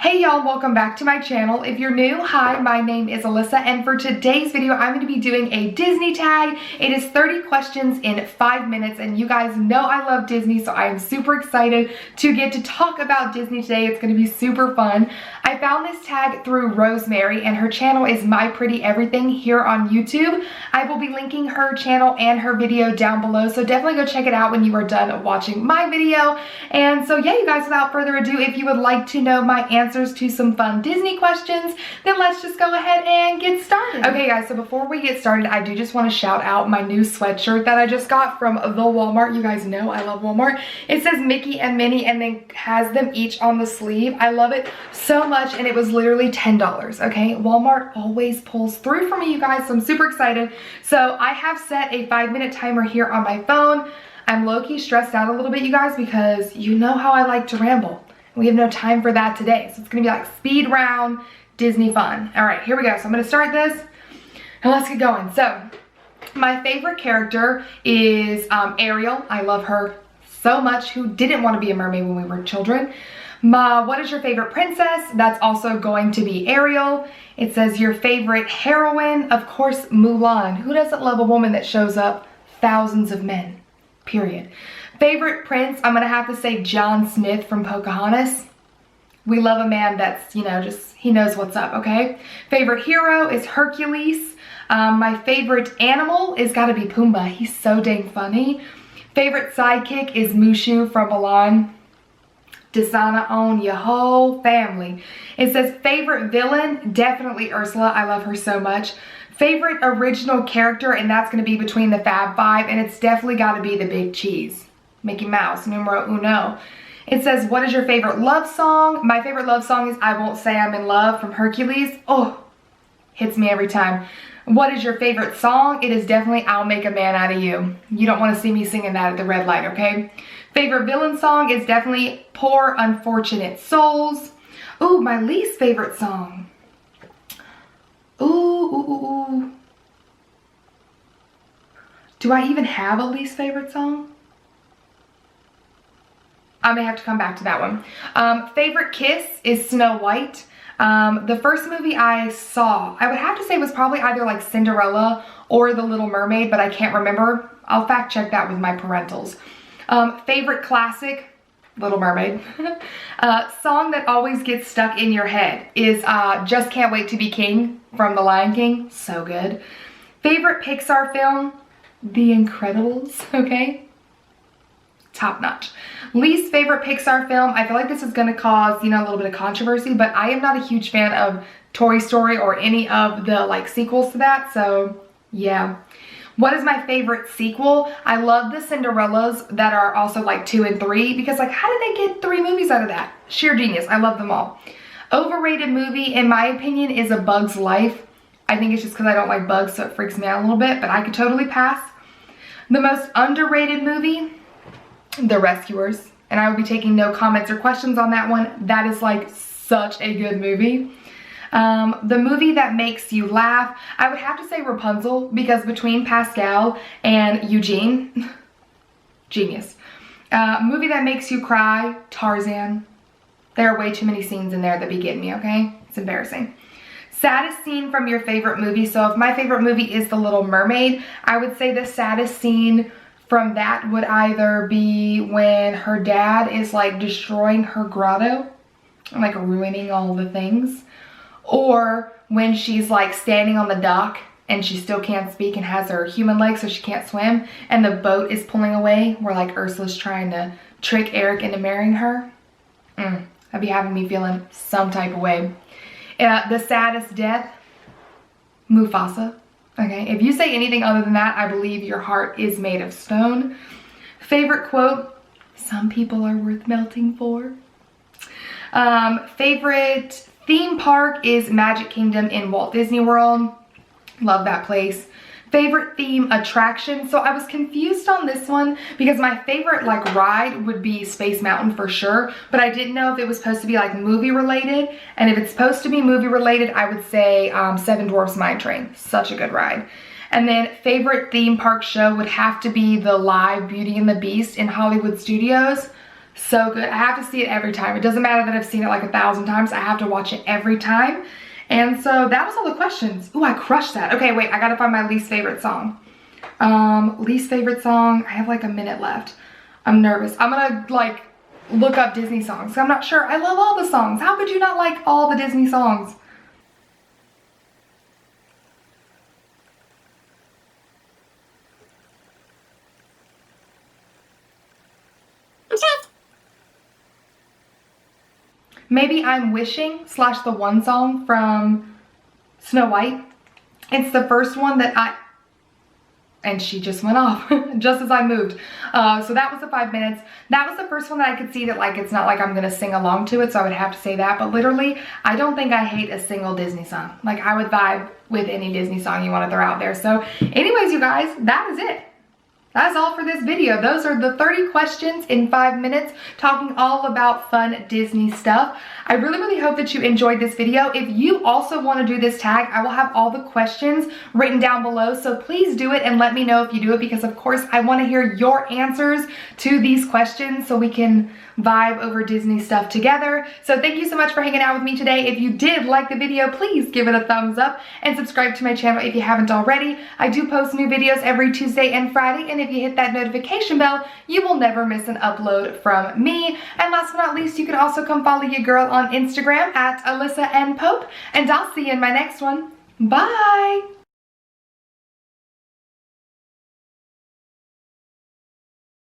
Hey y'all, welcome back to my channel. If you're new, hi, my name is Alyssa, and for today's video, I'm going to be doing a Disney tag. It is 30 questions in 5 minutes, and you guys know I love Disney, so I am super excited to get to talk about Disney today. It's going to be super fun. I found this tag through Rosemary, and her channel is My Pretty Everything here on YouTube. I will be linking her channel and her video down below, so definitely go check it out when you are done watching my video. And so yeah, you guys, without further ado, if you would like to know my answers to some fun Disney questions, then let's just go ahead and get started. Okay guys, so before we get started, I do just want to shout out my new sweatshirt that I just got from the Walmart. You guys know I love Walmart. It says Mickey and Minnie and then has them each on the sleeve. I love it so much, and it was literally $10, okay? Walmart always pulls through for me, you guys, so I'm super excited. So I have set a 5-minute timer here on my phone. I'm low-key stressed out a little bit, you guys, because you know how I like to ramble. We have no time for that today. So it's gonna be like speed round, Disney fun. All right, here we go. So I'm gonna start this and let's get going. So my favorite character is Ariel. I love her so much. Who didn't want to be a mermaid when we were children? What is your favorite princess? That's also going to be Ariel. It says your favorite heroine. Of course, Mulan. Who doesn't love a woman that shows up thousands of men? Period. Favorite prince, I'm gonna have to say John Smith from Pocahontas. We love a man that's, you know, just, he knows what's up, okay? Favorite hero is Hercules. My favorite animal is gotta be Pumbaa. He's so dang funny. Favorite sidekick is Mushu from Milan. Desana on your whole family. It says favorite villain, definitely Ursula. I love her so much. Favorite original character, and that's gonna be between the Fab Five, and it's definitely gotta be the Big Cheese. Mickey Mouse, numero uno. It says, what is your favorite love song? My favorite love song is I Won't Say I'm in Love from Hercules. Oh, hits me every time. What is your favorite song? It is definitely I'll Make a Man Out of You. You don't want to see me singing that at the red light, okay? Favorite villain song is definitely Poor Unfortunate Souls. Ooh, my least favorite song. Ooh. Do I even have a least favorite song? I may have to come back to that one. Favorite kiss is Snow White. The first movie I saw, I would have to say was probably either like Cinderella or The Little Mermaid, but I can't remember. I'll fact check that with my parentals. Favorite classic, Little Mermaid. Song that always gets stuck in your head is Just Can't Wait to Be King from The Lion King. So good. Favorite Pixar film, The Incredibles, okay? Top notch. Least favorite Pixar film, I feel like this is gonna cause, you know, a little bit of controversy, but I am not a huge fan of Toy Story or any of the like sequels to that, so yeah. What is my favorite sequel? I love the Cinderellas that are also like 2 and 3 because like how did they get 3 movies out of that? Sheer genius, I love them all. Overrated movie, in my opinion, is A Bug's Life. I think it's just because I don't like bugs, so it freaks me out a little bit, but I could totally pass. The most underrated movie, The Rescuers, and I will be taking no comments or questions on that one. That is like such a good movie. The movie that makes you laugh, I would have to say Rapunzel, because between Pascal and Eugene, genius. Movie that makes you cry, Tarzan. There are way too many scenes in there that be getting me, okay? It's embarrassing. Saddest scene from your favorite movie. So if my favorite movie is The Little Mermaid, I would say the saddest scene from that would either be when her dad is like destroying her grotto, like ruining all the things, or when she's like standing on the dock and she still can't speak and has her human legs so she can't swim, and the boat is pulling away where like Ursula's trying to trick Eric into marrying her. That'd be having me feeling some type of way. The Saddest Death, Mufasa. Okay, if you say anything other than that, I believe your heart is made of stone. Favorite quote, some people are worth melting for. Favorite theme park is Magic Kingdom in Walt Disney World. Love that place. Favorite theme attraction. So I was confused on this one because my favorite like ride would be Space Mountain for sure, but I didn't know if it was supposed to be like movie related. And if it's supposed to be movie related, I would say Seven Dwarfs Mine Train. Such a good ride. And then favorite theme park show would have to be the live Beauty and the Beast in Hollywood Studios. So good. I have to see it every time. It doesn't matter that I've seen it like 1,000 times. I have to watch it every time. And so that was all the questions. Ooh, I crushed that. Okay, wait, I gotta find my least favorite song. Least favorite song, I have like a minute left. I'm nervous. I'm gonna like look up Disney songs. I'm not sure. I love all the songs. How could you not like all the Disney songs? Maybe I'm Wishing / the one song from Snow White. It's the first one that and she just went off just as I moved. So that was the 5 minutes. That was the first one that I could see that like, it's not like I'm gonna sing along to it, so I would have to say that. But literally, I don't think I hate a single Disney song. Like I would vibe with any Disney song you wanna throw out there. So anyways, you guys, that is it. That's all for this video. Those are the 30 questions in 5 minutes, talking all about fun Disney stuff. I really hope that you enjoyed this video. If you also want to do this tag, I will have all the questions written down below, so please do it and let me know if you do it, because of course I want to hear your answers to these questions so we can vibe over Disney stuff together. So thank you so much for hanging out with me today. If you did like the video, please give it a thumbs up and subscribe to my channel if you haven't already. I do post new videos every Tuesday and Friday, and if you hit that notification bell, you will never miss an upload from me. And last but not least, you can also come follow your girl on Instagram at AlyssaNPope, and I'll see you in my next one. Bye!